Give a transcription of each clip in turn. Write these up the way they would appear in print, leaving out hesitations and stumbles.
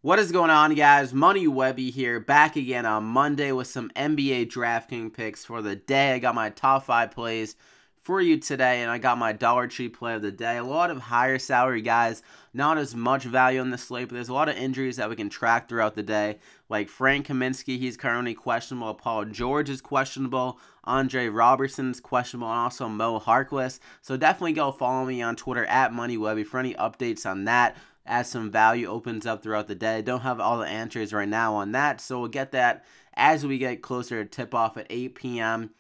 What is going on, guys? Money Webby here, back again on Monday with some NBA DraftKings picks for the day. I got my top 5 plays for you today, and I got my Dollar Tree play of the day. A lot of higher salary guys, not as much value on the slate, but there's a lot of injuries that we can track throughout the day. Like Frank Kaminsky, he's currently questionable. Paul George is questionable. Andre Robertson's questionable, and also Mo Harkless. So definitely go follow me on Twitter at MoneyWebby for any updates on that, as some value opens up throughout the day. Don't have all the answers right now on that, so we'll get that as we get closer to tip-off at 8 p.m.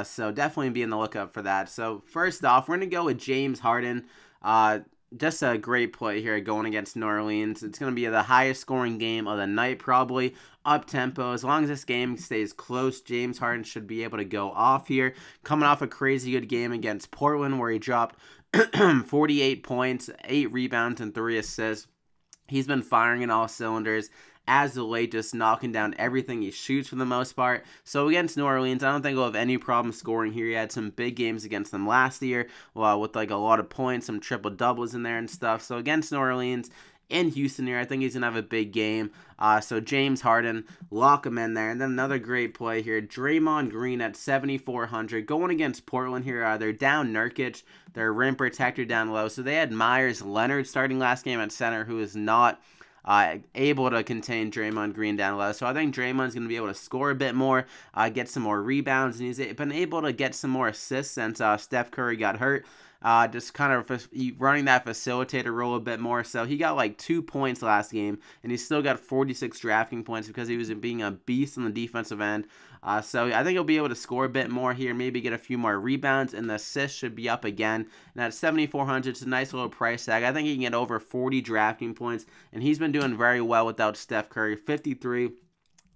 So definitely be on the lookout for that. So first off, we're going to go with James Harden. Just a great play here going against New Orleans. It's going to be the highest scoring game of the night, probably up-tempo. As long as this game stays close, James Harden should be able to go off here. Coming off a crazy good game against Portland where he dropped 48 points, 8 rebounds, and 3 assists. He's been firing in all cylinders as of late, just knocking down everything he shoots for the most part. So against New Orleans, I don't think he'll have any problem scoring here. He had some big games against them last year, with like a lot of points, some triple-doubles in there and stuff. So against New Orleans, in Houston here, I think he's going to have a big game. So James Harden, lock him in there. And then another great play here, Draymond Green at 7,400. Going against Portland here, they're down Nurkic, their rim protector down low. So they had Myers Leonard starting last game at center, who is not able to contain Draymond Green down low. So I think Draymond's going to be able to score a bit more, get some more rebounds, and he's been able to get some more assists since Steph Curry got hurt. Just kind of running that facilitator role a bit more. So he got like 2 points last game, and he still got 46 drafting points because he was being a beast on the defensive end. So I think he'll be able to score a bit more here, maybe get a few more rebounds, and the assists should be up again. And at 7,400, it's a nice little price tag. I think he can get over 40 drafting points, and he's been doing very well without Steph Curry. 53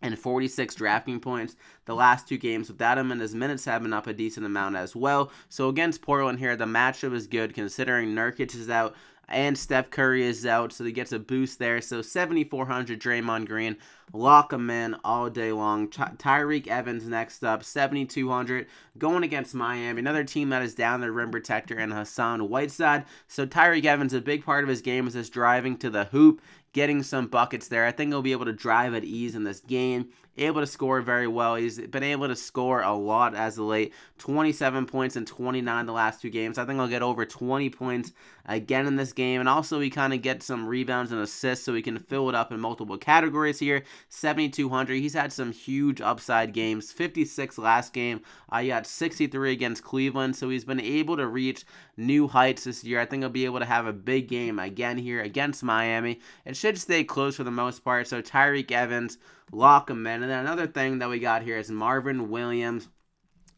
and 46 drafting points the last 2 games without him, and his minutes have been up a decent amount as well. So against Portland here, the matchup is good considering Nurkic is out and Steph Curry is out, so he gets a boost there. So 7,400 Draymond Green, lock him in all day long. Tyreke Evans next up, 7,200, going against Miami, another team that is down their rim protector, and Hassan Whiteside. So Tyreke Evans, a big part of his game is just driving to the hoop, getting some buckets there. I think he'll be able to drive at ease in this game, able to score very well. He's been able to score a lot as of late, 27 points and 29 the last 2 games. I think he'll get over 20 points again in this game, and also he kind of gets some rebounds and assists so he can fill it up in multiple categories here. 7,200. He's had some huge upside games, 56 last game. He got 63 against Cleveland, so he's been able to reach new heights this year. I think he'll be able to have a big game again here against Miami. It should stay close for the most part, so Tyreke Evans, lock him in. And then another thing that we got here is Marvin Williams,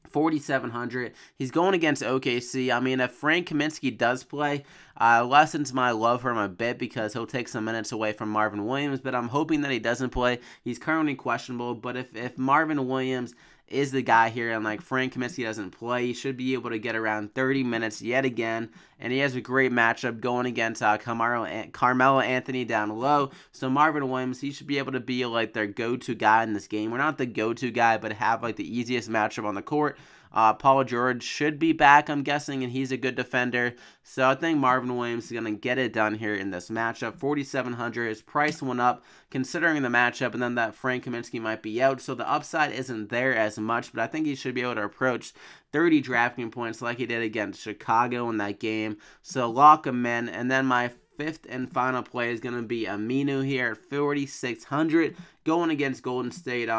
4,700. He's going against OKC. I mean, if Frank Kaminsky does play, lessens my love for him a bit because he'll take some minutes away from Marvin Williams, but I'm hoping that he doesn't play. He's currently questionable, but if Marvin Williams is the guy here and like Frank Kaminsky doesn't play, he should be able to get around 30 minutes yet again, and he has a great matchup going against Carmelo Anthony down low. So Marvin Williams, he should be able to be like their go-to guy in this game. We're not the go-to guy, but have like the easiest matchup on the court. Paul George should be back, I'm guessing, and he's a good defender. So I think Marvin Williams is going to get it done here in this matchup. 4,700. His price went up considering the matchup, and then that Frank Kaminsky might be out. So the upside isn't there as much, but I think he should be able to approach 30 drafting points like he did against Chicago in that game. So lock him in. And then my 5th and final play is going to be Aminu here at 4,600 going against Golden State.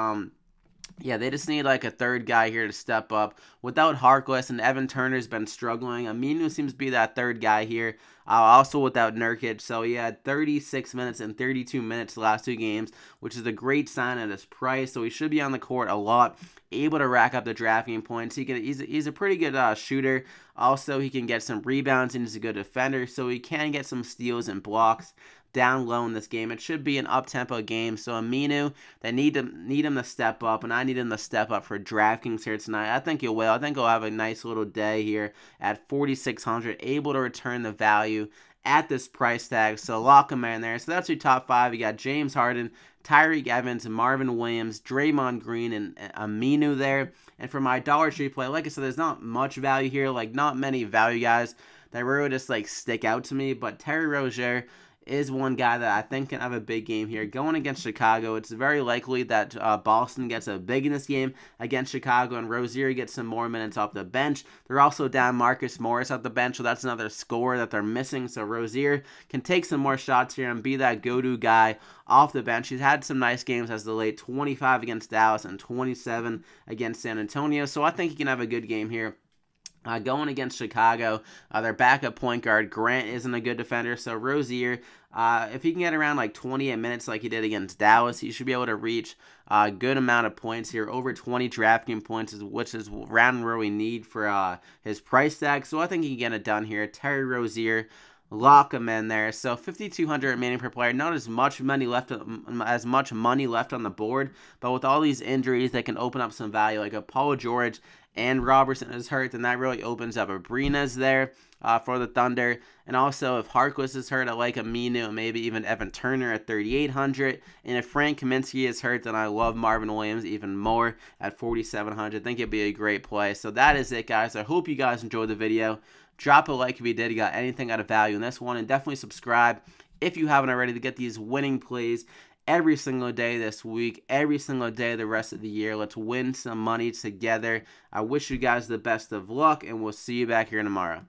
Yeah, they just need like a third guy here to step up. Without Harkless, and Evan Turner's been struggling, Aminu seems to be that third guy here. Also without Nurkic, so he had 36 minutes and 32 minutes the last 2 games, which is a great sign at his price. So he should be on the court a lot, able to rack up the drafting points. He's a pretty good shooter. Also, he can get some rebounds, and he's a good defender, so he can get some steals and blocks down low in this game. It should be an up-tempo game, so Aminu, they need him to step up, and I need him to step up for DraftKings here tonight. I think he will. I think he'll have a nice little day here at 4,600, able to return the value at this price tag, so lock him in there. So that's your top 5. You got James Harden, Tyreke Evans, Marvin Williams, Draymond Green, and Aminu there. And for my Dollar Tree play, like I said, there's not much value here, like not many value guys that really just like stick out to me, but Terry Rozier is one guy that I think can have a big game here. Going against Chicago, it's very likely that Boston gets a big in this game against Chicago, and Rozier gets some more minutes off the bench. They're also down Marcus Morris off the bench, so that's another scorer that they're missing. So Rozier can take some more shots here and be that go-to guy off the bench. He's had some nice games as of late, 25 against Dallas and 27 against San Antonio, so I think he can have a good game here. Going against Chicago, their backup point guard, Grant, isn't a good defender, so Rozier, if he can get around like 28 minutes like he did against Dallas, he should be able to reach a good amount of points here, over 20 DraftKings points, which is around where we need for his price tag, so I think he can get it done here. Terry Rozier, lock him in there. So 5,200 remaining per player. Not as much money left on the board, but with all these injuries, they can open up some value. Like if Paul George and Robertson is hurt, then that really opens up Abrines there for the Thunder. And also if Harkless is hurt, I like Aminu and maybe even Evan Turner at 3,800. And if Frank Kaminsky is hurt, then I love Marvin Williams even more at 4,700. I think it'd be a great play. So that is it, guys. I hope you guys enjoyed the video. Drop a like if you did. You got anything out of value in this one. And definitely subscribe if you haven't already to get these winning plays every single day this week, every single day the rest of the year. Let's win some money together. I wish you guys the best of luck, and we'll see you back here tomorrow.